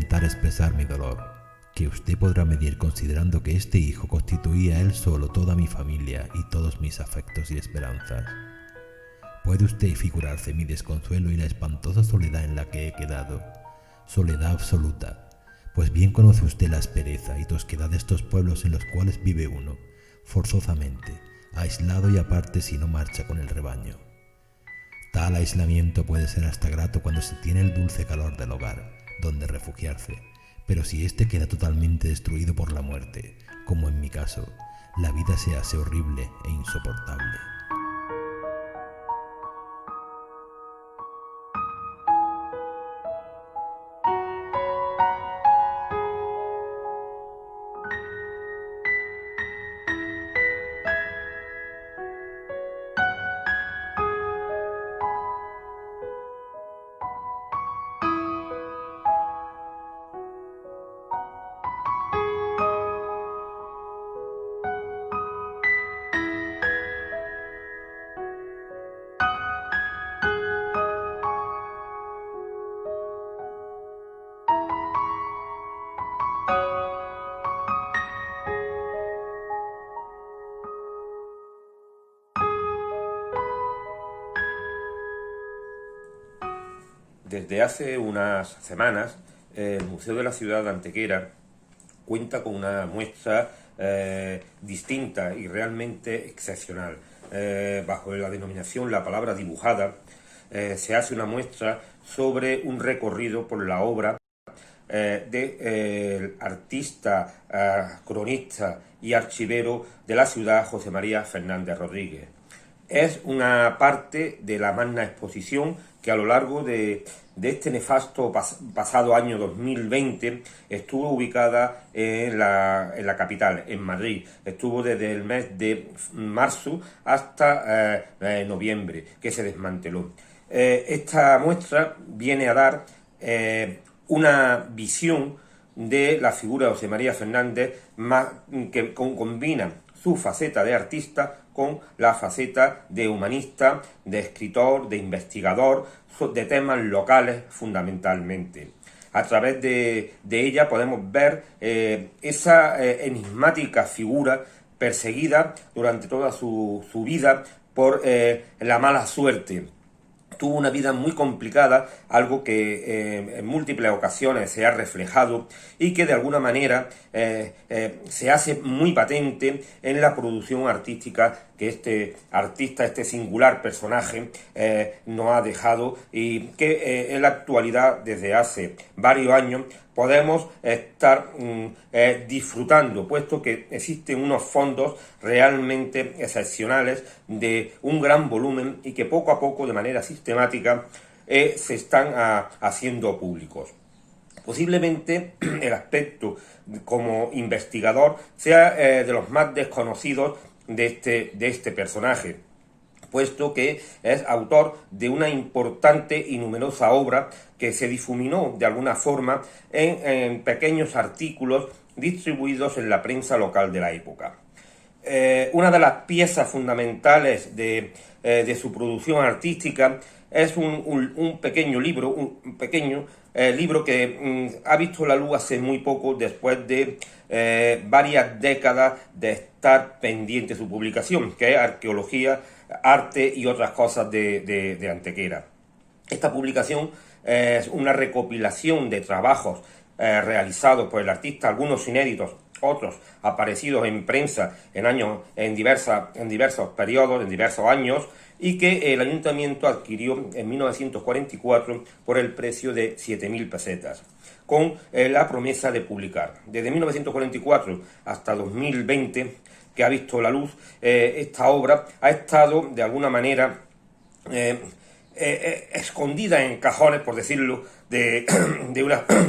intentar expresar mi dolor, que usted podrá medir considerando que este hijo constituía él solo toda mi familia y todos mis afectos y esperanzas. ¿Puede usted figurarse mi desconsuelo y la espantosa soledad en la que he quedado? Soledad absoluta, pues bien conoce usted la aspereza y tosquedad de estos pueblos en los cuales vive uno, forzosamente, aislado y aparte si no marcha con el rebaño. Tal aislamiento puede ser hasta grato cuando se tiene el dulce calor del hogar, donde refugiarse, pero si éste queda totalmente destruido por la muerte, como en mi caso, la vida se hace horrible e insoportable. Desde hace unas semanas, el Museo de la Ciudad de Antequera cuenta con una muestra distinta y realmente excepcional. Bajo la denominación La Palabra Dibujada, se hace una muestra sobre un recorrido por la obra del artista, cronista y archivero de la ciudad, José María Fernández Rodríguez. Es una parte de la magna exposición que a lo largo de este nefasto pasado año 2020 estuvo ubicada en la capital, en Madrid. Estuvo desde el mes de marzo hasta noviembre, que se desmanteló. Esta muestra viene a dar una visión de la figura de José María Fernández que combina su faceta de artista con la faceta de humanista, de escritor, de investigador, de temas locales fundamentalmente. A través de ella podemos ver esa enigmática figura perseguida durante toda su vida por la mala suerte. Tuvo una vida muy complicada, algo que en múltiples ocasiones se ha reflejado y que de alguna manera se hace muy patente en la producción artística que este artista, este singular personaje nos ha dejado y que en la actualidad, desde hace varios años, podemos estar disfrutando, puesto que existen unos fondos realmente excepcionales de un gran volumen y que poco a poco, de manera sistemática, se están haciendo públicos. Posiblemente el aspecto como investigador sea de los más desconocidos de este personaje, puesto que es autor de una importante y numerosa obra que se difuminó de alguna forma en pequeños artículos distribuidos en la prensa local de la época. Una de las piezas fundamentales de su producción artística es un pequeño libro, libro que ha visto la luz hace muy poco, después de varias décadas de estar pendiente de su publicación, que es Arqueología, Arte y otras cosas de Antequera. Esta publicación es una recopilación de trabajos realizados por el artista, algunos inéditos, otros aparecidos en prensa en diversos periodos, en diversos años, y que el ayuntamiento adquirió en 1944 por el precio de 7.000 pesetas, con la promesa de publicar. Desde 1944 hasta 2020, que ha visto la luz, esta obra ha estado de alguna manera escondida en cajones, por decirlo de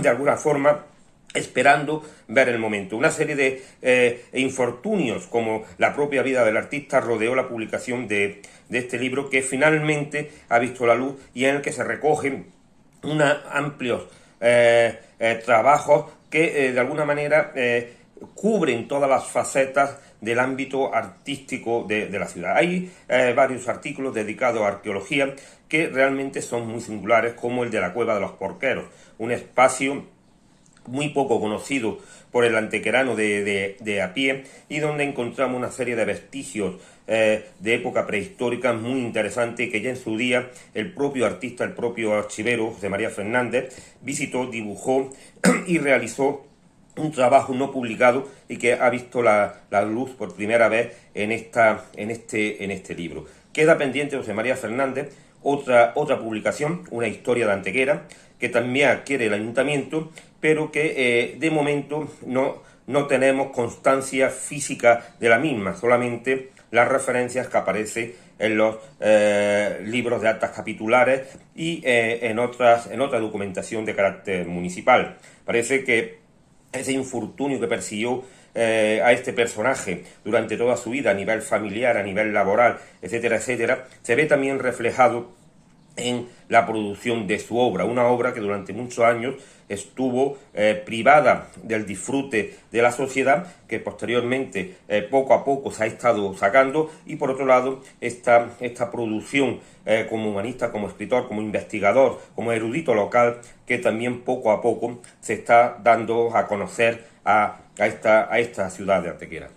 alguna forma, esperando ver el momento. Una serie de infortunios, como la propia vida del artista, rodeó la publicación de este libro, que finalmente ha visto la luz y en el que se recogen unos amplios trabajos que de alguna manera cubren todas las facetas del ámbito artístico de la ciudad. Hay varios artículos dedicados a arqueología que realmente son muy singulares, como el de la Cueva de los Porqueros, un espacio muy poco conocido por el antequerano de a pie, y donde encontramos una serie de vestigios de época prehistórica muy interesante, que ya en su día el propio artista, el propio archivero José María Fernández visitó, dibujó y realizó un trabajo no publicado y que ha visto la luz por primera vez en este libro. Queda pendiente José María Fernández otra publicación, una historia de Antequera, que también adquiere el ayuntamiento, pero que de momento no tenemos constancia física de la misma, solamente las referencias que aparecen en los libros de actas capitulares y en otra documentación de carácter municipal. Parece que ese infortunio que persiguió a este personaje durante toda su vida a nivel familiar, a nivel laboral, etcétera, etcétera, se ve también reflejado en la producción de su obra, una obra que durante muchos años estuvo privada del disfrute de la sociedad, que posteriormente poco a poco se ha estado sacando, y por otro lado esta producción como humanista, como escritor, como investigador, como erudito local, que también poco a poco se está dando a conocer a esta ciudad de Antequera.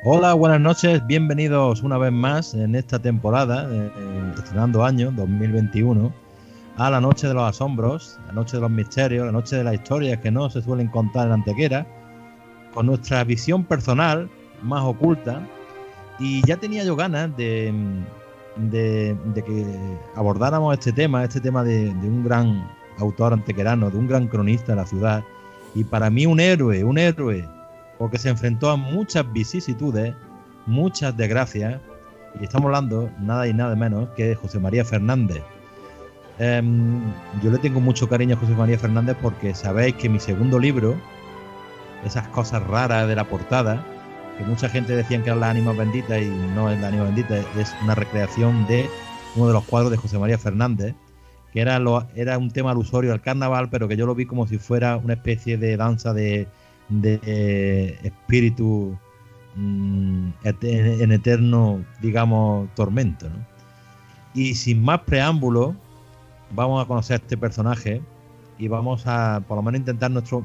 Hola, buenas noches, bienvenidos una vez más en esta temporada, estrenando año 2021, a la Noche de los Asombros, la Noche de los Misterios, la Noche de las Historias que no se suelen contar en Antequera, con nuestra visión personal más oculta. Y ya tenía yo ganas de que abordáramos este tema de un gran autor antequerano, de un gran cronista de la ciudad, y para mí un héroe, porque se enfrentó a muchas vicisitudes, muchas desgracias, y estamos hablando nada y nada menos que de José María Fernández. Yo le tengo mucho cariño a José María Fernández porque sabéis que mi segundo libro, esas cosas raras de la portada, que mucha gente decían que eran las ánimas benditas y no es la ánima bendita, es una recreación de uno de los cuadros de José María Fernández, que era un tema alusorio al carnaval, pero que yo lo vi como si fuera una especie de danza de espíritu en eterno, digamos, tormento, ¿no? Y sin más preámbulo, vamos a conocer a este personaje y vamos a, por lo menos, intentar nuestro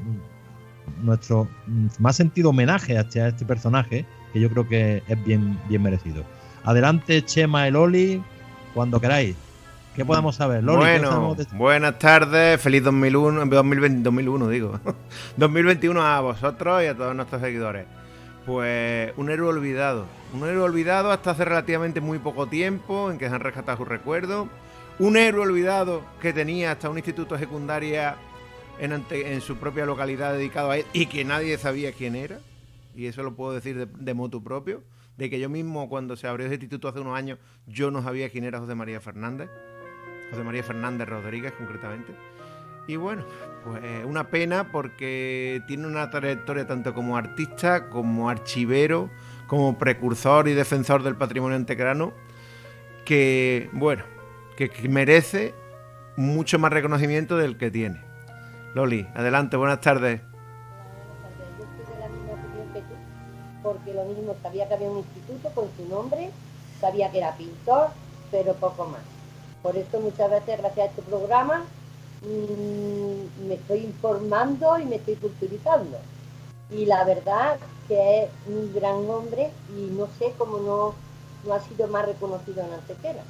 más sentido homenaje a este personaje, que yo creo que es bien merecido. Adelante, Chema y Loli, cuando queráis. ¿Qué podemos saber, Loli? Bueno, buenas tardes, feliz 2021 digo. 2021 a vosotros y a todos nuestros seguidores. Pues un héroe olvidado hasta hace relativamente muy poco tiempo, en que se han rescatado sus recuerdos. Un héroe olvidado que tenía hasta un instituto secundaria en su propia localidad dedicado a él y que nadie sabía quién era. Y eso lo puedo decir de motu propio, de que yo mismo, cuando se abrió ese instituto hace unos años, yo no sabía quién era José María Fernández Rodríguez concretamente. Y bueno, pues una pena, porque tiene una trayectoria tanto como artista, como archivero, como precursor y defensor del patrimonio antequerano, que bueno, que merece mucho más reconocimiento del que tiene. Loli, adelante, buenas tardes. Yo estoy de la misma opinión que tú, porque lo mismo, sabía que había un instituto con su nombre, sabía que era pintor, pero poco más. Por esto muchas veces, gracias a este programa, me estoy informando y me estoy culturizando. Y la verdad que es un gran hombre y no sé cómo no ha sido más reconocido en Antequera.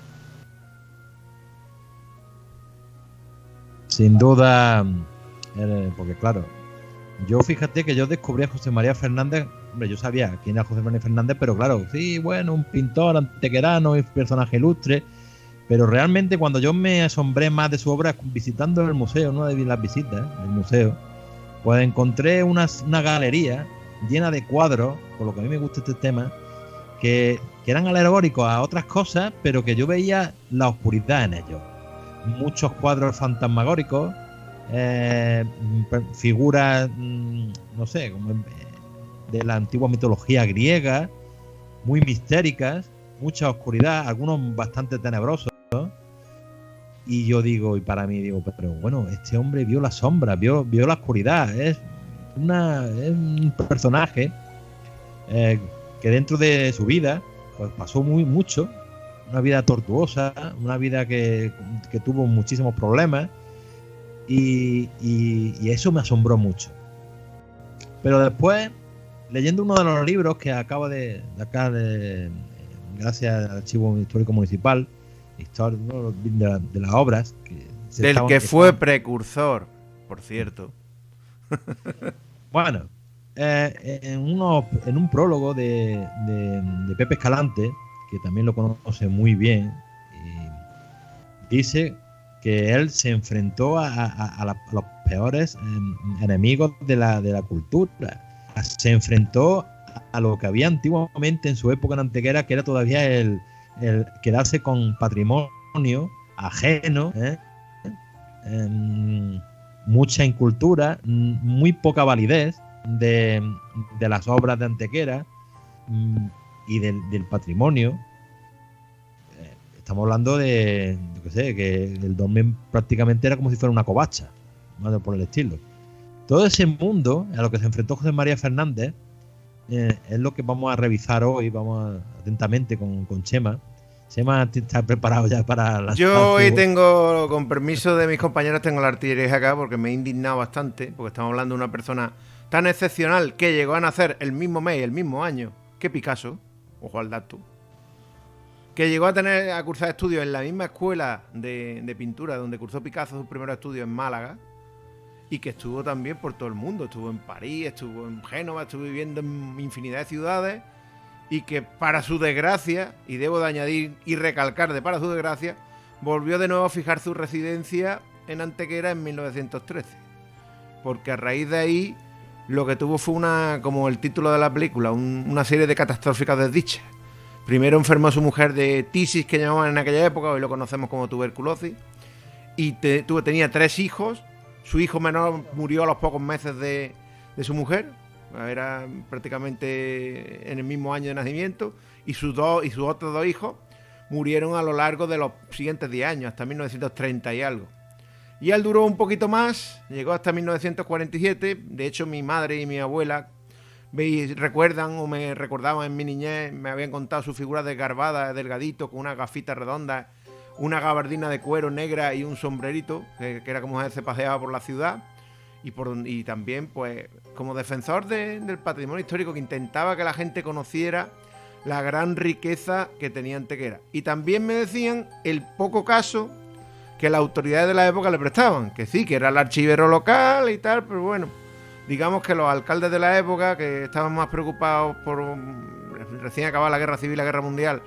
Sin duda, porque claro, fíjate que yo descubrí a José María Fernández. Hombre, yo sabía quién era José María Fernández, pero claro, sí, bueno, un pintor antequerano y personaje ilustre. Pero realmente cuando yo me asombré más de su obra visitando el museo, una de las visitas del museo, pues encontré una galería llena de cuadros, por lo que a mí me gusta este tema, que eran alegóricos a otras cosas, pero que yo veía la oscuridad en ellos. Muchos cuadros fantasmagóricos, figuras, no sé, como de la antigua mitología griega, muy mistéricas, mucha oscuridad, algunos bastante tenebrosos. Y yo digo, y para mí digo, pero bueno, este hombre vio la sombra, vio la oscuridad, es un personaje que dentro de su vida pues pasó mucho, una vida tortuosa, una vida que tuvo muchísimos problemas y eso me asombró mucho. Pero después, leyendo uno de los libros que acabo de acá, gracias al Archivo Histórico Municipal, de las obras del que fue precursor, por cierto. Bueno, en un prólogo de Pepe Escalante, que también lo conoce muy bien, dice que él se enfrentó a los peores enemigos de la cultura. Se enfrentó a lo que había antiguamente en su época en Antequera, que era todavía el quedarse con patrimonio ajeno, mucha incultura, muy poca validez de las obras de Antequera y del patrimonio. Estamos hablando de, yo qué sé, que el dolmen prácticamente era como si fuera una covacha, ¿no? Por el estilo. Todo ese mundo a lo que se enfrentó José María Fernández es lo que vamos a revisar hoy, atentamente con Chema. Chema está preparado ya para las... Yo hoy tengo, con permiso de mis compañeros, tengo la artillería acá porque me he indignado bastante, porque estamos hablando de una persona tan excepcional que llegó a nacer el mismo mes y el mismo año que Picasso, ojo al dato, que llegó a cursar estudios en la misma escuela de pintura donde cursó Picasso sus primeros estudios en Málaga, y que estuvo también por todo el mundo. Estuvo en París, estuvo en Génova, estuvo viviendo en infinidad de ciudades, y que para su desgracia, y debo de añadir y recalcar de para su desgracia, volvió de nuevo a fijar su residencia en Antequera en 1913. Porque a raíz de ahí lo que tuvo fue como el título de la película, una serie de catastróficas desdichas. Primero enfermó a su mujer de tisis, que llamaban en aquella época, hoy lo conocemos como tuberculosis, y tenía 3 hijos. Su hijo menor murió a los pocos meses de su mujer, era prácticamente en el mismo año de nacimiento, y sus otros 2 hijos murieron a lo largo de los siguientes 10 años, hasta 1930 y algo. Y él duró un poquito más, llegó hasta 1947. De hecho, mi madre y mi abuela recuerdan o me recordaban en mi niñez, me habían contado su figura desgarbada, delgadito, con una gafita redonda, una gabardina de cuero negra y un sombrerito, que era como él se paseaba por la ciudad, y también pues como defensor del patrimonio histórico, que intentaba que la gente conociera la gran riqueza que tenía Antequera. Y también me decían el poco caso que las autoridades de la época le prestaban, que sí, que era el archivero local y tal, pero bueno, digamos que los alcaldes de la época, que estaban más preocupados por recién acabada la guerra civil, la guerra mundial,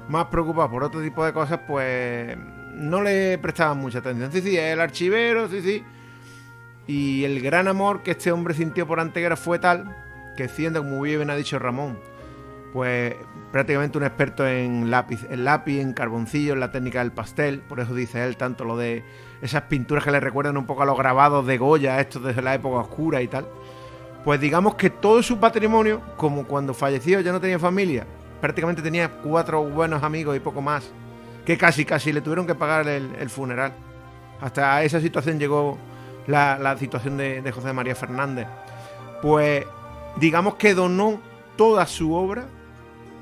más preocupados por otro tipo de cosas, pues no le prestaban mucha atención. Sí, el archivero, sí. Y el gran amor que este hombre sintió por Antequera fue tal que, siendo, como muy bien ha dicho Ramón, pues prácticamente un experto en lápiz, en carboncillo, en la técnica del pastel. Por eso dice él tanto lo de esas pinturas que le recuerdan un poco a los grabados de Goya, estos desde la época oscura y tal. Pues digamos que todo su patrimonio, como cuando falleció ya no tenía familia, prácticamente tenía 4 buenos amigos y poco más, que casi le tuvieron que pagar el funeral. Hasta esa situación llegó la situación de José María Fernández. Pues digamos que donó toda su obra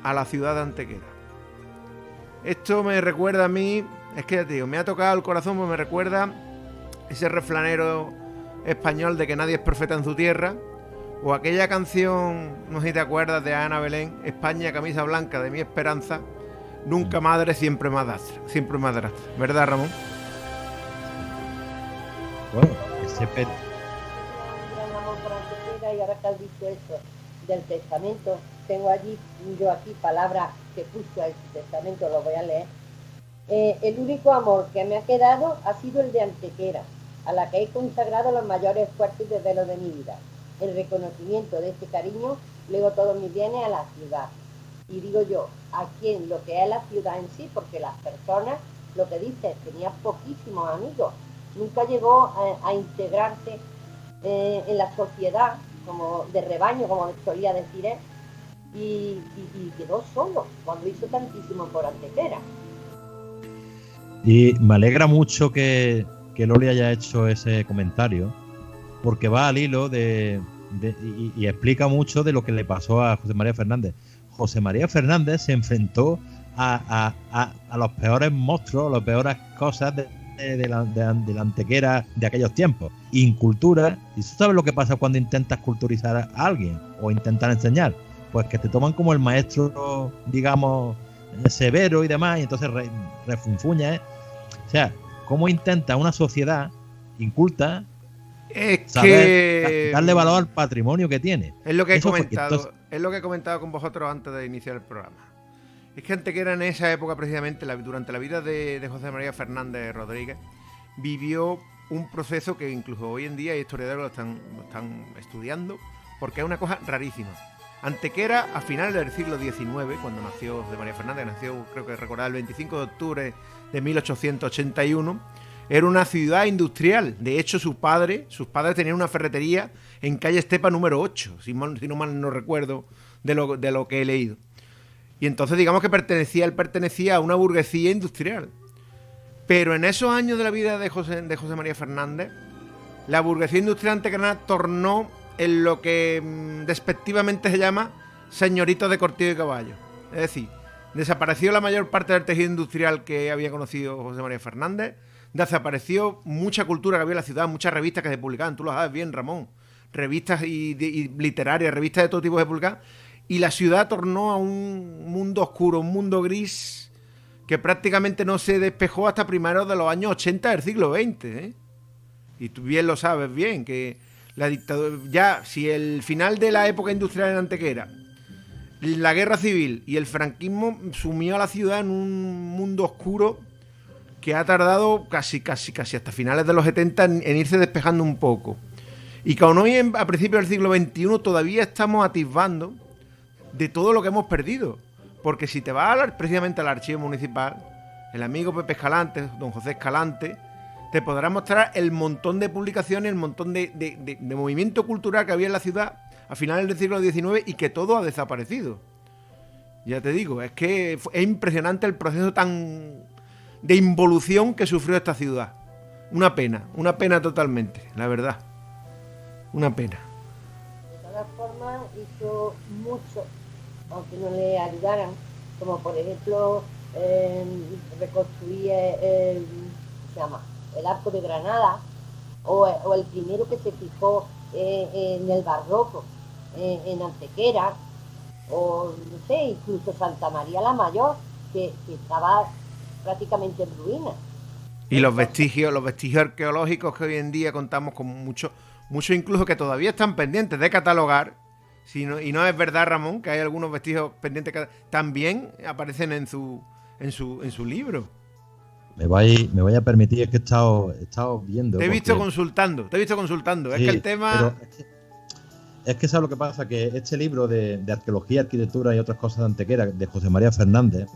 a la ciudad de Antequera. Esto me recuerda a mí, es que ya te digo, me ha tocado el corazón, porque me recuerda ese refranero español de que nadie es profeta en su tierra, o aquella canción, no sé si te acuerdas, de Ana Belén, España, camisa blanca de mi esperanza, nunca madre, siempre madrastra, ¿verdad, Ramón? Bueno, ese gran amor por Antequera. Y ahora que has dicho eso del testamento, tengo yo aquí palabras que puso el testamento, lo voy a leer. El único amor que me ha quedado ha sido el de Antequera, a la que he consagrado los mayores esfuerzos y desvelos de mi vida. El reconocimiento de este cariño lego todos mis bienes a la ciudad. Y digo yo, ¿a quién? Lo que es la ciudad en sí, porque las personas, lo que dice, tenía poquísimos amigos. Nunca llegó a integrarse en la sociedad, como de rebaño, como solía decir él, y quedó solo cuando hizo tantísimo por Antequera. Y me alegra mucho que Loli haya hecho ese comentario, porque va al hilo y explica mucho de lo que le pasó a José María Fernández. José María Fernández se enfrentó a los peores monstruos, las peores cosas de la Antequera de aquellos tiempos. Incultura. ¿Y tú sabes lo que pasa cuando intentas culturizar a alguien o intentar enseñar? Pues que te toman como el maestro, digamos, severo y demás, y entonces refunfuña, ¿eh? O sea, ¿cómo intenta una sociedad inculta darle valor al patrimonio que tiene? Es lo que he comentado, es lo que he comentado con vosotros antes de iniciar el programa. Es que Antequera en esa época, precisamente, durante la vida de José María Fernández Rodríguez, vivió un proceso que incluso hoy en día hay historiadores lo están estudiando, porque es una cosa rarísima. Antequera, a finales del siglo XIX, cuando nació José María Fernández, nació, creo que recordar, el 25 de octubre de 1881, era una ciudad industrial. De hecho, sus padres tenían una ferretería en calle Estepa número 8, si no mal no recuerdo de lo que he leído. Y entonces digamos que él pertenecía a una burguesía industrial. Pero en esos años de la vida de José María Fernández, la burguesía industrial antequerana tornó en lo que despectivamente se llama señoritos de cortillo y caballo. Es decir, desapareció la mayor parte del tejido industrial que había conocido José María Fernández, desapareció mucha cultura que había en la ciudad, muchas revistas que se publicaban, tú lo sabes bien, Ramón, revistas y literarias, revistas de todo tipo se publicaban, y la ciudad tornó a un mundo oscuro, un mundo gris que prácticamente no se despejó hasta primeros de los años 80 del siglo XX, ¿eh? Y tú bien lo sabes bien, que la dictadura, ya si el final de la época industrial en Antequera, la guerra civil y el franquismo sumió a la ciudad en un mundo oscuro que ha tardado casi hasta finales de los 70 en irse despejando un poco. Y que aún hoy, a principios del siglo XXI, todavía estamos atisbando de todo lo que hemos perdido. Porque si te vas precisamente al archivo municipal, el amigo Pepe Escalante, don José Escalante, te podrá mostrar el montón de publicaciones, el montón de movimiento cultural que había en la ciudad a finales del siglo XIX y que todo ha desaparecido. Ya te digo, es que es impresionante el proceso de involución que sufrió esta ciudad. Una pena totalmente, la verdad. Una pena. De todas formas, hizo mucho, aunque no le ayudaran, como por ejemplo reconstruir el Arco de Granada, o el primero que se fijó en el barroco, en Antequera, o no sé, incluso Santa María la Mayor, que estaba prácticamente en ruinas. Y los vestigios arqueológicos que hoy en día contamos con muchos incluso que todavía están pendientes de catalogar. Y no es verdad, Ramón, que hay algunos vestigios pendientes que también aparecen en su libro. Me voy a permitir, es que he estado viendo. Te he visto consultando. Sí, es que el tema... Es que ¿sabes lo que pasa? Que este libro de arqueología, arquitectura y otras cosas de Antequera, de José María Fernández,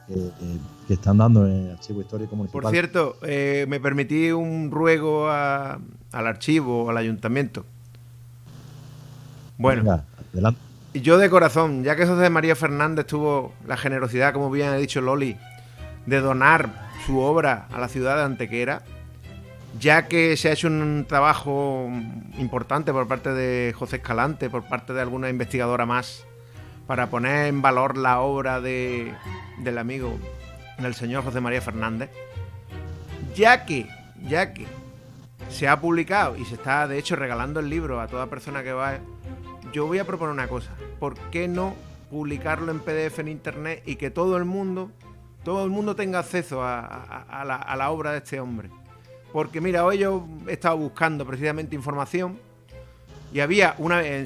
que están dando en el Archivo Histórico Municipal. Por cierto, me permití un ruego al archivo, al ayuntamiento. Bueno, venga, adelante. Yo de corazón, ya que José María Fernández tuvo la generosidad, como bien ha dicho Loli, de donar su obra a la ciudad de Antequera, ya que se ha hecho un trabajo importante por parte de José Escalante, por parte de alguna investigadora más, para poner en valor la obra del amigo del señor José María Fernández, ya que se ha publicado y se está de hecho regalando el libro a toda persona que va, yo voy a proponer una cosa: ¿por qué no publicarlo en PDF en internet y que todo el mundo tenga acceso a la obra de este hombre? Porque mira, hoy yo he estado buscando precisamente información y había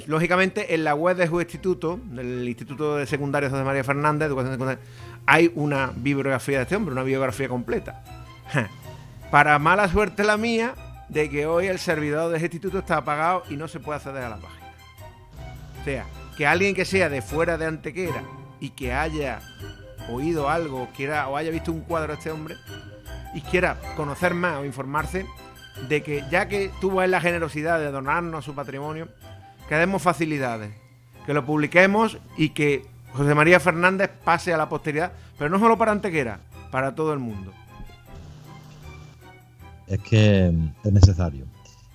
lógicamente en la web de su instituto, del Instituto de Secundaria José María Fernández, Educación Secundaria, hay una bibliografía de este hombre, una biografía completa. Para mala suerte la mía, de que hoy el servidor de ese instituto está apagado y no se puede acceder a la página. O sea, que alguien que sea de fuera de Antequera y que haya oído algo, o haya visto un cuadro de este hombre y quiera conocer más o informarse, de que ya que tuvo él la generosidad de donarnos su patrimonio, que demos facilidades, que lo publiquemos y que José María Fernández pase a la posteridad, pero no solo para Antequera, para todo el mundo. Es que es necesario.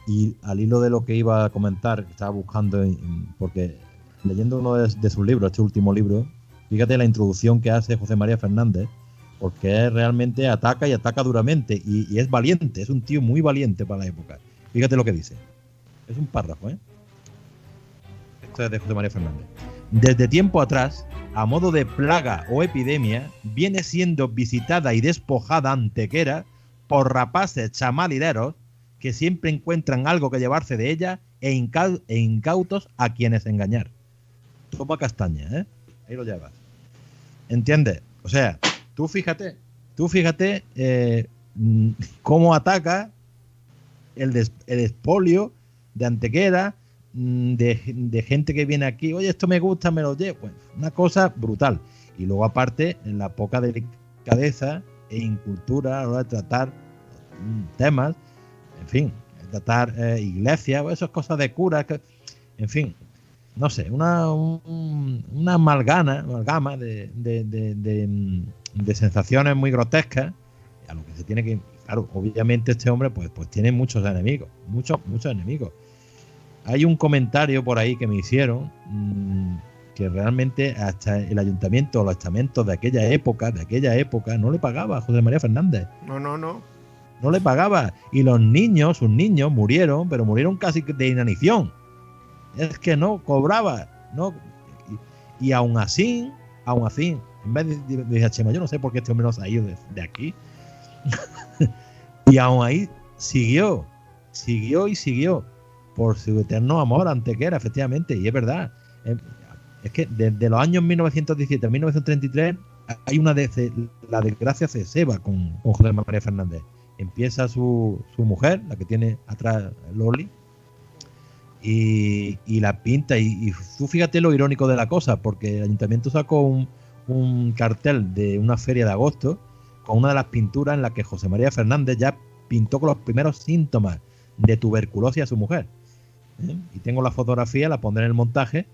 Y al hilo de lo que iba a comentar, estaba buscando, porque leyendo uno de sus libros, este último libro, Fíjate la introducción que hace José María Fernández, porque realmente ataca y ataca duramente y es valiente, es un tío muy valiente para la época. Fíjate lo que dice. Es un párrafo, ¿eh? Esto es de José María Fernández. Desde tiempo atrás, a modo de plaga o epidemia, viene siendo visitada y despojada Antequera por rapaces chamalideros que siempre encuentran algo que llevarse de ella e incautos a quienes engañar. Toma castaña, ¿eh? Ahí lo llevas. ¿Entiendes? O sea, tú fíjate cómo ataca el expolio de Antequera, de gente que viene aquí, oye, esto me gusta, me lo llevo. Bueno, una cosa brutal. Y luego, aparte, en la poca delicadeza e incultura a la hora de tratar temas, en fin, tratar iglesias, esas cosas de curas, en fin, no sé, una amalgama de sensaciones muy grotescas, a lo que se tiene que... Claro, obviamente este hombre pues tiene muchos enemigos, muchos enemigos. Hay un comentario por ahí que me hicieron que realmente hasta el ayuntamiento o los estamentos de aquella época no le pagaba a José María Fernández. No le pagaba. Y los niños, sus niños murieron, pero murieron casi de inanición. Es que no cobraba. No. Y aún así, en vez de Chema, yo no sé por qué este hombre no se ha ido de aquí. Y aún ahí siguió por su eterno amor a Antequera, efectivamente, y es verdad. Es que desde los años 1917 a 1933 hay la desgracia se ceba con José María Fernández. Empieza su mujer, la que tiene atrás Loli, y la pinta, y tú fíjate lo irónico de la cosa, porque el ayuntamiento sacó un cartel de una feria de agosto con una de las pinturas en la que José María Fernández ya pintó con los primeros síntomas de tuberculosis a su mujer. Y tengo la fotografía, la pondré en el montaje,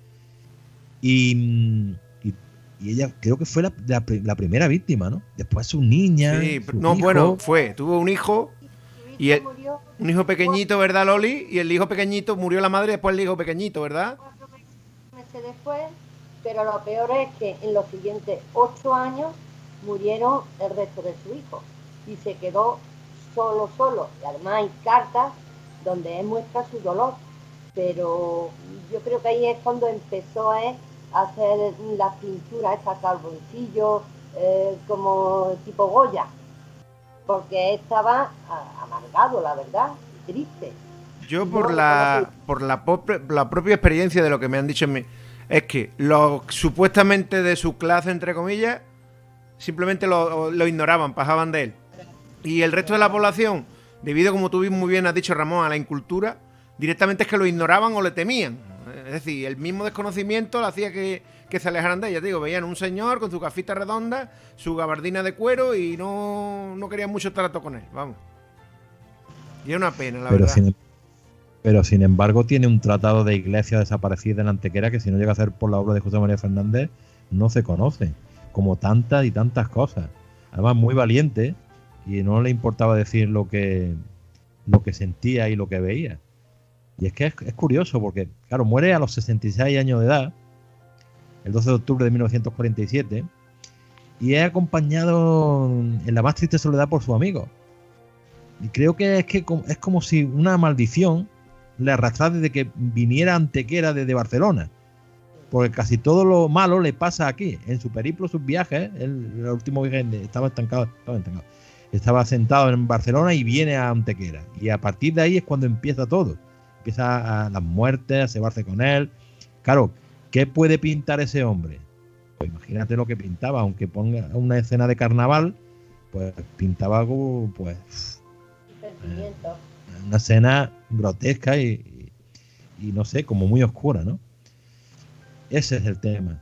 y ella creo que fue la primera víctima, ¿no? Después su niña. Sí, su no, hijo. bueno, tuvo un hijo, y murió un hijo pequeñito, ¿verdad, Loli? Y el hijo pequeñito, murió la madre, después el hijo pequeñito, ¿verdad? 4 meses después, pero lo peor es que en los siguientes 8 años murieron el resto de su hijo y se quedó solo. Y además hay cartas donde él muestra su dolor, pero yo creo que ahí es cuando empezó a hacer las pinturas, esa carboncillo, como tipo Goya, porque estaba amargado, la verdad, triste. Yo por la propia experiencia de lo que me han dicho es que los supuestamente de su clase, entre comillas, simplemente lo ignoraban, pasaban de él. Y el resto de la población, debido, como tú muy bien has dicho, Ramón, a la incultura, directamente es que lo ignoraban o le temían. Es decir, el mismo desconocimiento le hacía que se alejaran de ella. Digo, veían un señor con su gafita redonda, su gabardina de cuero y no querían mucho trato con él, vamos. Y es una pena, la verdad. Pero sin embargo tiene un tratado de iglesia desaparecida en Antequera que si no llega a ser por la obra de José María Fernández no se conoce, como tantas y tantas cosas. Además muy valiente y no le importaba decir lo que sentía y lo que veía. Y es que es curioso porque, claro, muere a los 66 años de edad, el 12 de octubre de 1947, y es acompañado en la más triste soledad por su amigo. Y creo que es como si una maldición le arrastrara desde que viniera a Antequera desde Barcelona. Porque casi todo lo malo le pasa aquí. En su periplo, sus viajes, el último viaje estaba estancado. Estaba sentado en Barcelona y viene a Antequera. Y a partir de ahí es cuando empieza todo. Empieza a las muertes, a cebarse con él. Claro, ¿qué puede pintar ese hombre? Pues imagínate lo que pintaba. Aunque ponga una escena de carnaval, pues pintaba algo, pues... una escena grotesca y no sé, como muy oscura, ¿no? Ese es el tema.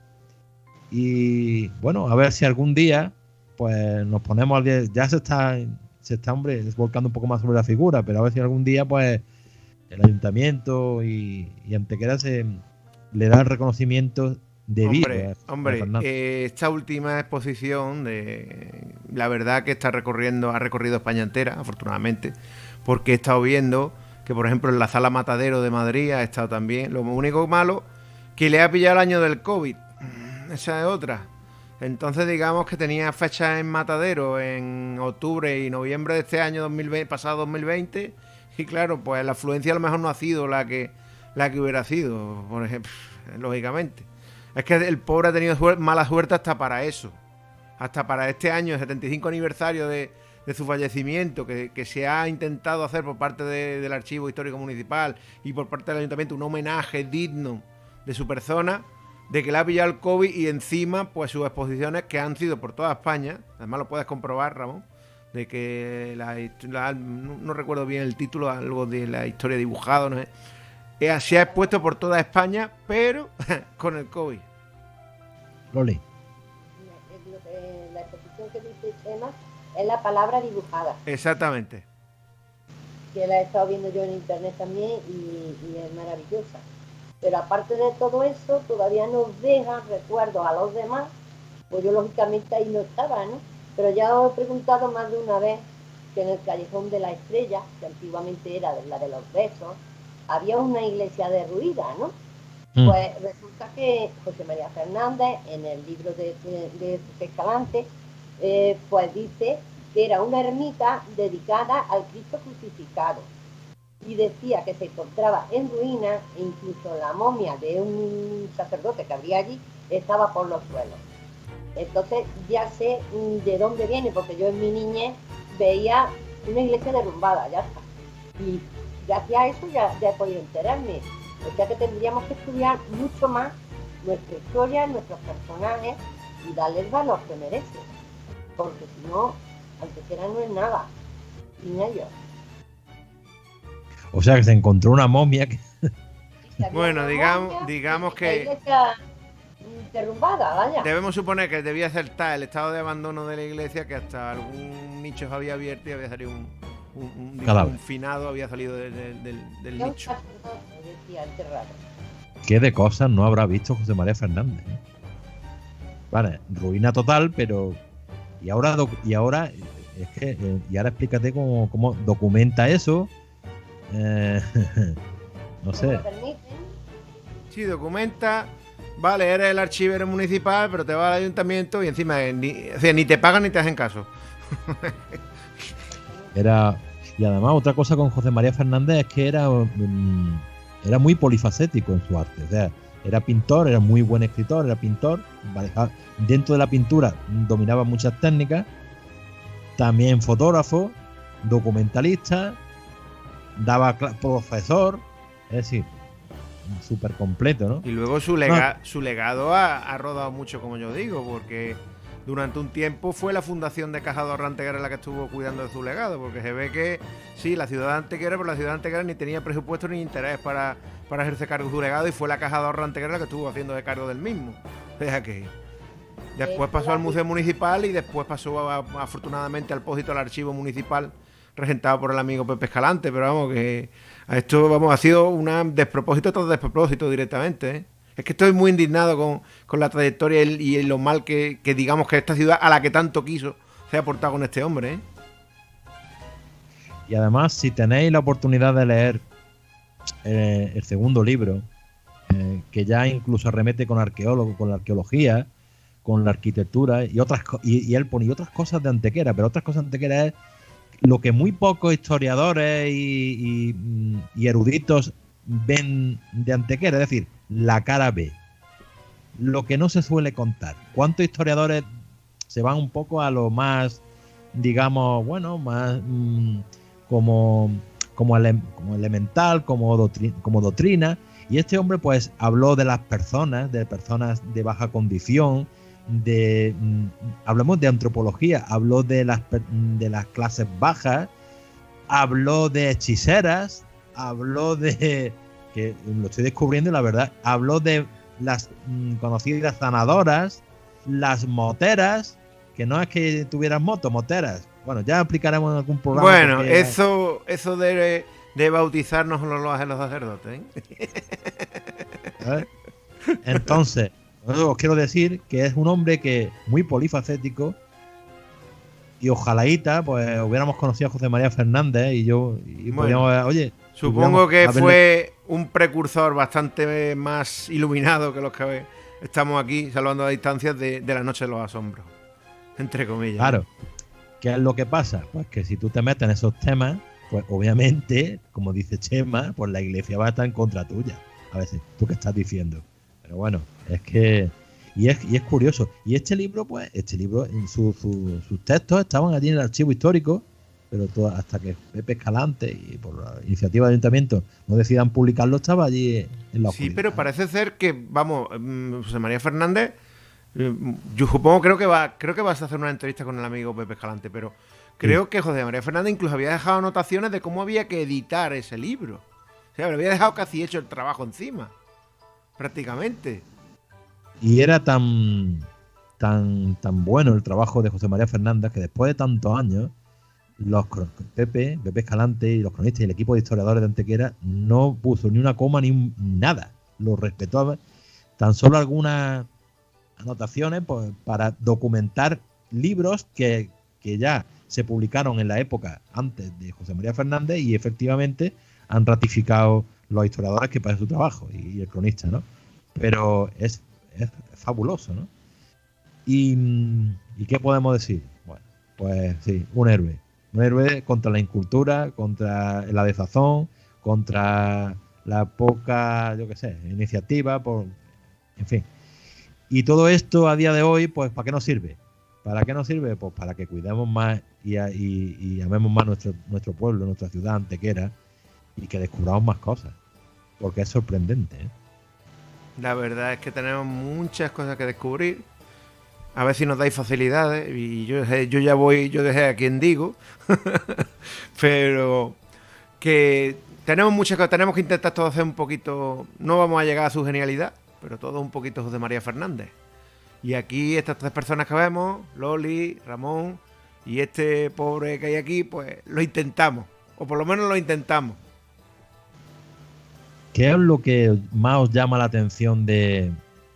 Y bueno, a ver si algún día pues nos ponemos al día. Ya se está hombre volcando un poco más sobre la figura, pero a ver si algún día pues el ayuntamiento y Antequera le da el reconocimiento debido. Hombre, esta última exposición la verdad que ha recorrido España entera, afortunadamente, porque he estado viendo que, por ejemplo, en la Sala Matadero de Madrid ha estado también. Lo único malo que le ha pillado el año del COVID. Esa es otra. Entonces digamos que tenía fechas en Matadero en octubre y noviembre de este año 2020, pasado 2020, y claro, pues la afluencia a lo mejor no ha sido la que hubiera sido, por ejemplo, lógicamente. Es que el pobre ha tenido mala suerte hasta para eso. Hasta para este año, el 75 aniversario de su fallecimiento, que se ha intentado hacer por parte del Archivo Histórico Municipal y por parte del Ayuntamiento un homenaje digno de su persona, de que le ha pillado el COVID y encima pues sus exposiciones que han sido por toda España, además lo puedes comprobar, Ramón, de que no recuerdo bien el título, algo de la historia dibujada, no sé, se ha expuesto por toda España, pero con el COVID. Loli. La exposición que dice Chema es la palabra dibujada. Exactamente. Que la he estado viendo yo en internet también y es maravillosa. Pero aparte de todo eso, todavía nos dejan recuerdos a los demás, pues yo lógicamente ahí no estaba, ¿no? Pero ya os he preguntado más de una vez que en el Callejón de la Estrella, que antiguamente era la de los besos, había una iglesia derruida, ¿no? Pues resulta que José María Fernández, en el libro de Escalante, pues dice que era una ermita dedicada al Cristo crucificado. Y decía que se encontraba en ruinas e incluso la momia de un sacerdote que había allí estaba por los suelos. Entonces ya sé de dónde viene, porque yo en mi niñez veía una iglesia derrumbada, ya está. Y gracias a eso ya he podido enterarme. O sea que tendríamos que estudiar mucho más nuestra historia, nuestros personajes y darles el valor que merecen. Porque si no, Antequera no es nada sin ellos. O sea que se encontró una momia que... Bueno, digamos que... iglesia derrumbada, vaya. Debemos suponer que debía ser tal el estado de abandono de la iglesia que hasta algún nicho se había abierto y había salido un finado, había salido del nicho. ¿Qué de cosas no habrá visto José María Fernández? Vale, ruina total, pero... Y ahora es que... y ahora explícate cómo documenta eso. No sé. Sí, documenta. Vale, eres el archivero municipal, pero te vas al ayuntamiento y encima ni te pagan ni te hacen caso. Y además otra cosa con José María Fernández es que era muy polifacético en su arte. O sea, era pintor, era muy buen escritor, era pintor. Dentro de la pintura dominaba muchas técnicas. También fotógrafo, documentalista, daba profesor, es decir, súper completo, ¿no? Y luego su legado ha rodado mucho, como yo digo, porque durante un tiempo fue la fundación de Caja de Ahorro Antequera la que estuvo cuidando de su legado, porque se ve que sí, la ciudad de Antequera, pero la ciudad de Antequera ni tenía presupuesto ni interés para ejercer cargo de su legado, y fue la Caja de Ahorro Antequera la que estuvo haciendo de cargo del mismo. O sea que después pasó al Museo Municipal y después pasó afortunadamente al Pósito al Archivo Municipal, regentado por el amigo Pepe Escalante, pero vamos, que a esto ha sido un despropósito tras despropósito directamente, ¿eh? Es que estoy muy indignado con la trayectoria y lo mal que digamos que esta ciudad a la que tanto quiso se ha portado con este hombre, ¿eh? Y además, si tenéis la oportunidad de leer el segundo libro, que ya incluso arremete con arqueólogos, con la arqueología, con la arquitectura y otras y él pone otras cosas de Antequera, pero otras cosas de Antequera es lo que muy pocos historiadores y eruditos ven de Antequera, es decir, la cara B, lo que no se suele contar. ¿Cuántos historiadores se van un poco a lo más, digamos, bueno, más como elemental, como doctrina? Y este hombre pues habló de las personas, de baja condición, hablamos de antropología, habló de las clases bajas, habló de hechiceras, habló de, que lo estoy descubriendo la verdad, habló de las conocidas sanadoras, las moteras, que no es que tuvieran moteras. Bueno, ya aplicaremos en algún programa. Bueno, eso de bautizarnos lo hacen los sacerdotes, ¿eh? Entonces, os quiero decir que es un hombre que muy polifacético, y ojalá pues hubiéramos conocido a José María Fernández y podríamos, oye, supongo que fue un precursor bastante más iluminado que los que estamos aquí salvando las distancias de la noche de los asombros, entre comillas. Claro. ¿Qué es lo que pasa? Pues que si tú te metes en esos temas, pues obviamente, como dice Chema, pues la iglesia va a estar en contra tuya. A veces, ¿tú qué estás diciendo? Pero bueno, es que... Y es curioso. Y este libro, en sus textos estaban allí en el archivo histórico, pero hasta que Pepe Escalante y por la iniciativa del ayuntamiento no decidan publicarlo, estaba allí en la oscuridad. Sí, pero parece ser que, vamos, José María Fernández, yo supongo, creo que vas a hacer una entrevista con el amigo Pepe Escalante, pero creo que José María Fernández incluso había dejado anotaciones de cómo había que editar ese libro. O sea, le había dejado casi hecho el trabajo encima, prácticamente. Y era tan bueno el trabajo de José María Fernández que después de tantos años, Pepe Escalante y los cronistas y el equipo de historiadores de Antequera no puso ni una coma ni nada. Lo respetó. Tan solo algunas anotaciones pues, para documentar libros que ya se publicaron en la época antes de José María Fernández y efectivamente han ratificado los historiadores que para su trabajo y el cronista, ¿no? Pero es fabuloso, ¿no? ¿Y qué podemos decir? Bueno, pues sí, un héroe contra la incultura, contra la desazón, contra la poca, yo qué sé, iniciativa, en fin. Y todo esto a día de hoy, pues ¿para qué nos sirve? ¿Para qué nos sirve? Pues para que cuidemos más y amemos más nuestro pueblo, nuestra ciudad Antequera y que descubramos más cosas, porque es sorprendente, ¿eh? La verdad es que tenemos muchas cosas que descubrir. A ver si nos dais facilidades. Y yo dejé a quien digo. Pero que tenemos muchas cosas. Tenemos que intentar todo hacer un poquito. No vamos a llegar a su genialidad, pero todo un poquito José María Fernández. Y aquí estas tres personas que vemos, Loli, Ramón y este pobre que hay aquí, pues lo intentamos. O por lo menos lo intentamos. ¿Qué es lo que más os llama la atención de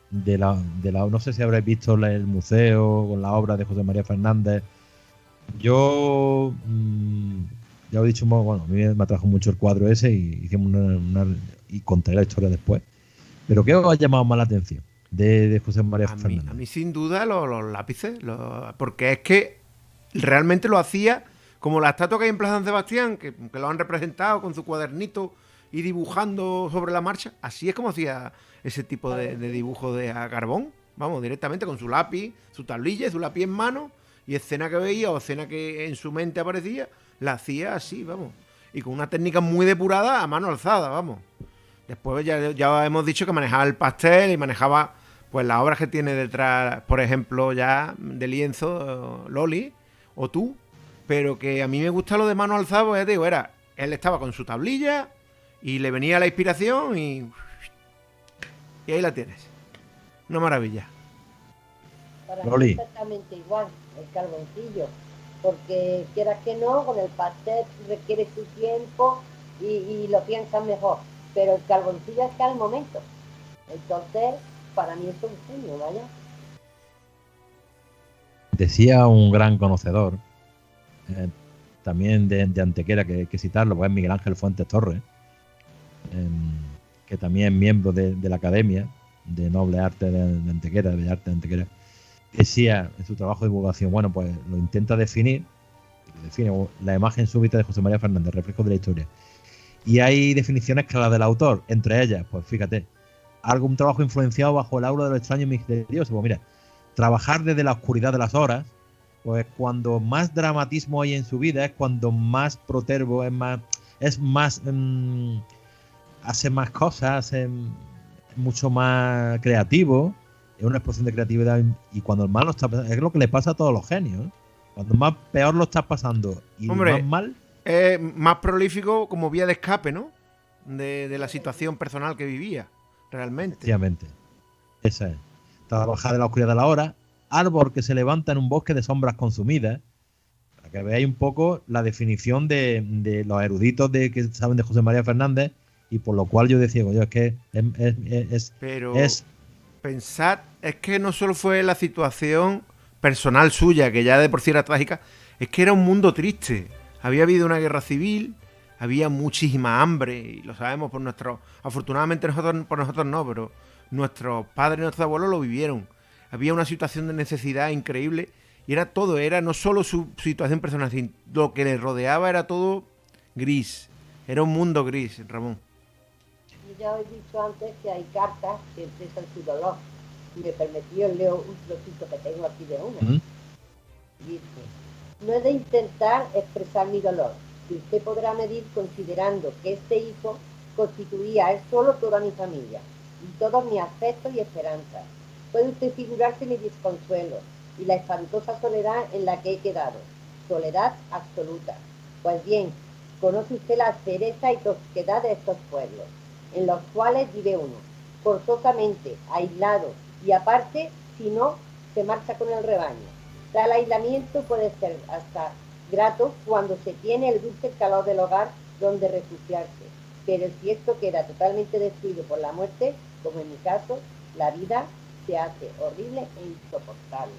la no sé si habréis visto el museo con la obra de José María Fernández? Yo ya os he dicho, bueno, a mí me atrajo mucho el cuadro ese y hicimos y contaré la historia después. Pero ¿qué os ha llamado más la atención de José María Fernández? A mí sin duda los lápices, porque es que realmente lo hacía como la estatua que hay en Plaza San Sebastián, que lo han representado con su cuadernito y dibujando sobre la marcha. Así es como hacía ese tipo de dibujo a carbón, vamos, directamente con su lápiz, su tablilla, su lápiz en mano, y escena que veía o escena que en su mente aparecía, la hacía así, vamos, y con una técnica muy depurada a mano alzada, vamos. Después ya hemos dicho que manejaba el pastel y manejaba pues las obras que tiene detrás, por ejemplo, ya de lienzo, Loli o tú, pero que a mí me gusta lo de mano alzada, pues ya te digo, él estaba con su tablilla y le venía la inspiración y ahí la tienes. Una maravilla. Para Loli. mí exactamente igual, el carboncillo, porque quieras que no, con el pastel requiere su tiempo y lo piensas mejor, pero el carboncillo es que al momento. Entonces, para mí es un genio, vaya. Decía un gran conocedor, también de Antequera, que citarlo, pues es Miguel Ángel Fuentes Torres, que también es miembro de la Academia de Noble Arte de Antequera, de Arte de Antequera, decía en su trabajo de divulgación, bueno, pues lo intenta define la imagen súbita de José María Fernández, reflejo de la historia. Y hay definiciones claras del autor, entre ellas, pues fíjate, algún trabajo influenciado bajo el aura de lo extraño y misterioso. Pues mira, trabajar desde la oscuridad de las horas, pues cuando más dramatismo hay en su vida, es cuando más protervo, es más hace más cosas, es mucho más creativo, es una explosión de creatividad, y cuando el mal lo está pasando, es lo que le pasa a todos los genios, ¿eh? Cuando más peor lo estás pasando y Hombre, más mal, es más prolífico como vía de escape, ¿no? De la situación personal que vivía, realmente. efectivamente, esa es. Trabajar de la oscuridad de la hora, árbol que se levanta en un bosque de sombras consumidas, para que veáis un poco la definición de los eruditos que saben de José María Fernández, y por lo cual yo decía, es que Pero pensad, es que no solo fue la situación personal suya, que ya de por sí era trágica, es que era un mundo triste. Había habido una guerra civil, había muchísima hambre, y lo sabemos por afortunadamente por nosotros no, pero nuestros padres, nuestros abuelos lo vivieron. Había una situación de necesidad increíble y era todo, era no solo su situación personal, sino lo que les rodeaba era todo gris. Era un mundo gris, Ramón. Ya os he dicho antes que hay cartas que expresan su dolor. Si me permití, os leo un trocito que tengo aquí de una. Dice: no he de intentar expresar mi dolor, que usted podrá medir considerando que este hijo constituía él solo toda mi familia y todos mis afectos y esperanzas. Puede usted figurarse mi desconsuelo y la espantosa soledad en la que he quedado, soledad absoluta. Pues bien, conoce usted la aspereza y tosquedad de estos pueblos, en los cuales vive uno, forzosamente, aislado, y aparte, si no, se marcha con el rebaño. Tal aislamiento puede ser hasta grato cuando se tiene el dulce calor del hogar donde refugiarse, pero si esto queda totalmente destruido por la muerte, como en mi caso, la vida se hace horrible e insoportable.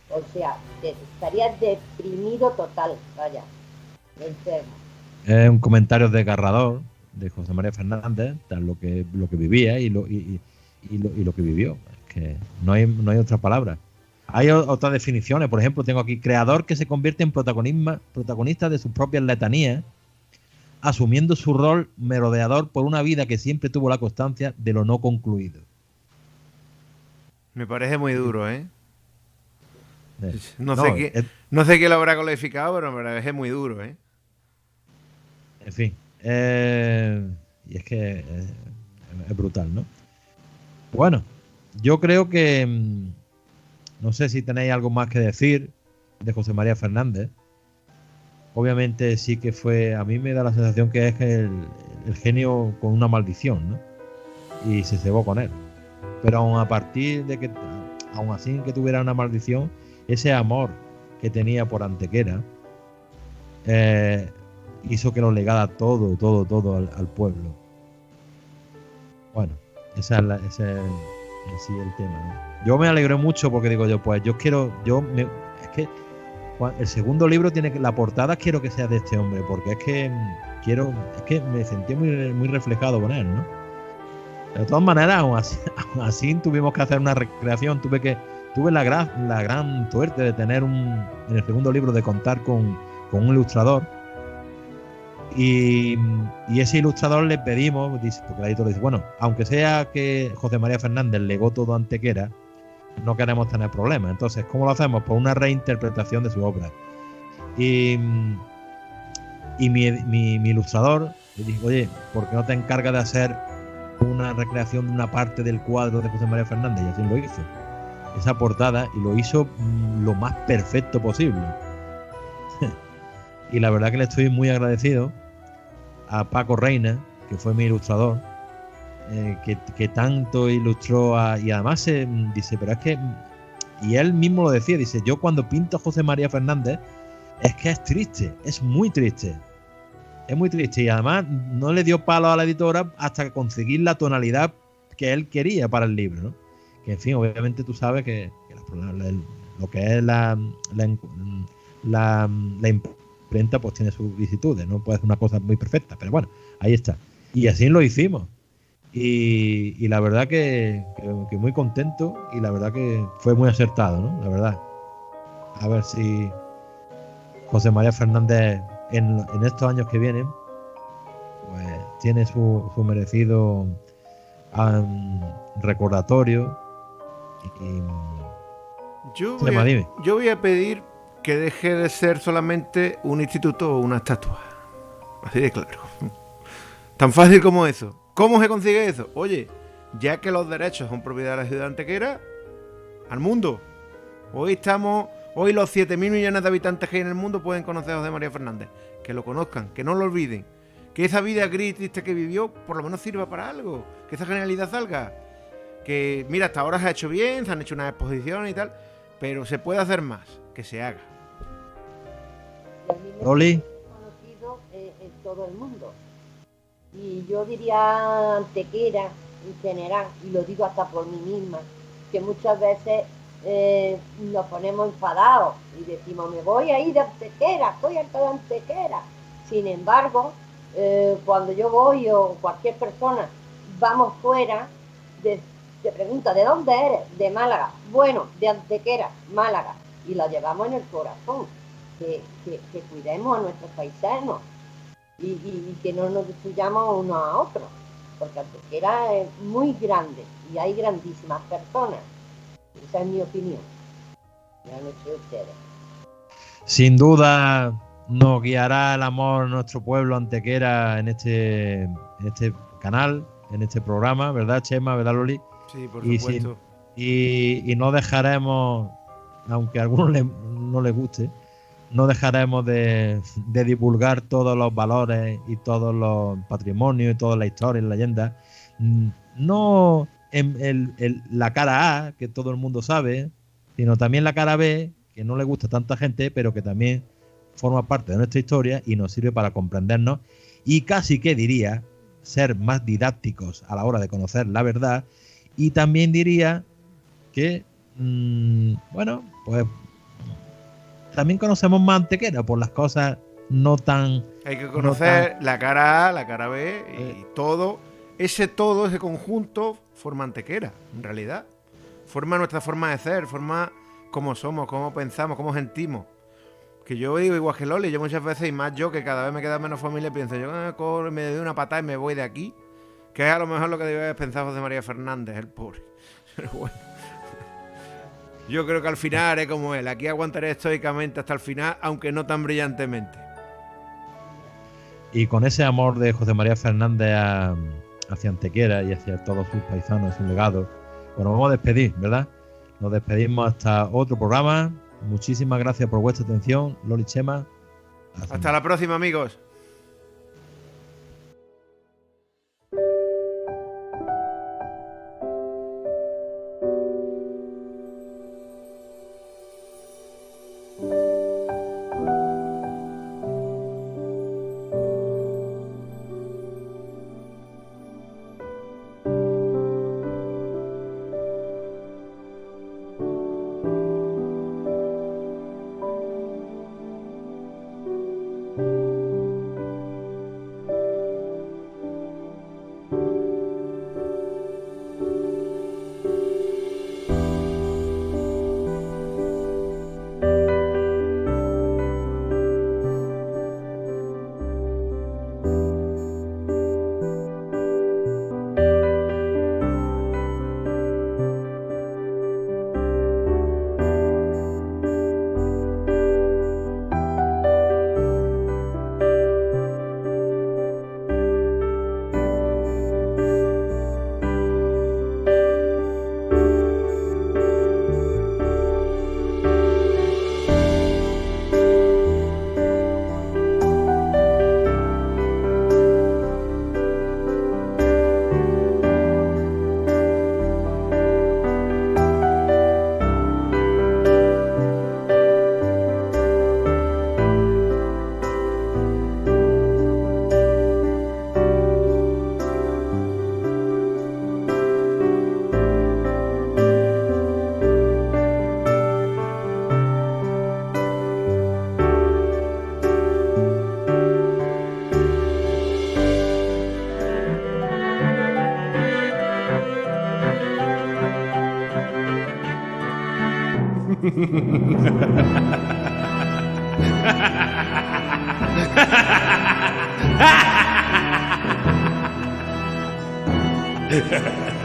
O sea, estaría deprimido total, vaya, enfermo. Es un comentario desgarrador de José María Fernández, tal lo que vivía y lo que vivió. Es que no hay otra palabra. Hay otras definiciones, por ejemplo, tengo aquí: creador que se convierte en protagonista de sus propias letanías, asumiendo su rol merodeador por una vida que siempre tuvo la constancia de lo no concluido. Me parece muy duro, ¿eh? No es, sé qué lo habrá calificado, pero me parece muy duro, ¿eh? En fin. Y es que es brutal, ¿no? Bueno, yo creo que no sé si tenéis algo más que decir de José María Fernández. Obviamente sí que fue, a mí me da la sensación que es el genio con una maldición, ¿no? Y se cebó con él. Pero aún así que tuviera una maldición, ese amor que tenía por Antequera hizo que lo legara todo al pueblo. Bueno, ese es el tema, ¿no? Yo me alegré mucho porque digo yo, pues es que el segundo libro la portada quiero que sea de este hombre, porque es que me sentí muy reflejado con él, ¿no? De todas maneras, aún así tuvimos que hacer una recreación. Tuve la gran suerte de tener en el segundo libro de contar con un ilustrador. Y ese ilustrador le pedimos, porque el editor dice, bueno, aunque sea que José María Fernández legó todo a Antequera, no queremos tener problemas. Entonces, ¿cómo lo hacemos? Pues una reinterpretación de su obra. Y mi ilustrador le dijo, oye, ¿por qué no te encargas de hacer una recreación de una parte del cuadro de José María Fernández? Y así lo hizo. Esa portada, y lo hizo lo más perfecto posible. Y la verdad que le estoy muy agradecido a Paco Reina, que fue mi ilustrador, que tanto ilustró y además dice, pero es que, y él mismo lo decía, dice, yo cuando pinto a José María Fernández es que es triste, es muy triste, y además no le dio palo a la editora hasta conseguir la tonalidad que él quería para el libro, ¿no? Que en fin, obviamente tú sabes que lo que es la imprenta pues tiene sus vicisitudes, no puede ser una cosa muy perfecta, pero bueno, ahí está. Y así lo hicimos. Y la verdad que muy contento, y la verdad que fue muy acertado, ¿no? La verdad. A ver si José María Fernández en estos años que vienen pues tiene su merecido recordatorio. Yo voy a pedir que deje de ser solamente un instituto o una estatua. Así de claro. Tan fácil como eso. ¿Cómo se consigue eso? Oye, ya que los derechos son propiedad de la ciudad de Antequera, al mundo. Hoy los 7.000 millones de habitantes que hay en el mundo pueden conocer a José María Fernández. Que lo conozcan, que no lo olviden. Que esa vida gris y triste que vivió, por lo menos sirva para algo. Que esa genialidad salga. Que, mira, hasta ahora se ha hecho bien, se han hecho unas exposiciones y tal, pero se puede hacer más. Que se haga. Oli. Conocido en todo el mundo. Y yo diría Antequera en general, y lo digo hasta por mí misma, que muchas veces nos ponemos enfadados y decimos, me voy a ir de Antequera, estoy harta de Antequera. Sin embargo, cuando yo voy o cualquier persona vamos fuera, te pregunta, ¿de dónde eres? De Málaga. Bueno, de Antequera, Málaga. Y lo llevamos en el corazón. Que cuidemos a nuestros paisanos y que no nos destruyamos unos a otros. Porque Antequera es muy grande y hay grandísimas personas. Esa es mi opinión. Ya no sé ustedes. Sin duda nos guiará el amor a nuestro pueblo Antequera en este canal, en este programa, ¿verdad, Chema? ¿Verdad, Loli? Sí, por supuesto. Y no dejaremos, aunque a algunos no les guste, no dejaremos de divulgar todos los valores y todos los patrimonios y todas las historias y leyendas. No en la cara A, que todo el mundo sabe, sino también la cara B, que no le gusta a tanta gente, pero que también forma parte de nuestra historia y nos sirve para comprendernos y casi que diría ser más didácticos a la hora de conocer la verdad. Y también diría que, bueno, pues también conocemos más Antequera por las cosas no tan... Hay que conocer la cara A, la cara B y todo ese conjunto forma Antequera, en realidad. Forma nuestra forma de ser, forma cómo somos, cómo pensamos, cómo sentimos. Que yo digo igual que Loli, yo muchas veces, y más yo, que cada vez me queda menos familia, pienso, yo me doy una patada y me voy de aquí. Que es a lo mejor lo que debe haber pensado José María Fernández, el pobre. Pero bueno. Yo creo que al final es como él. Aquí aguantaré estoicamente hasta el final, aunque no tan brillantemente. Y con ese amor de José María Fernández hacia Antequera y hacia todos sus paisanos, su legado, bueno, vamos a despedir, ¿verdad? Nos despedimos hasta otro programa. Muchísimas gracias por vuestra atención, Loli, Chema. Hasta la próxima, amigos. Ha ha ha.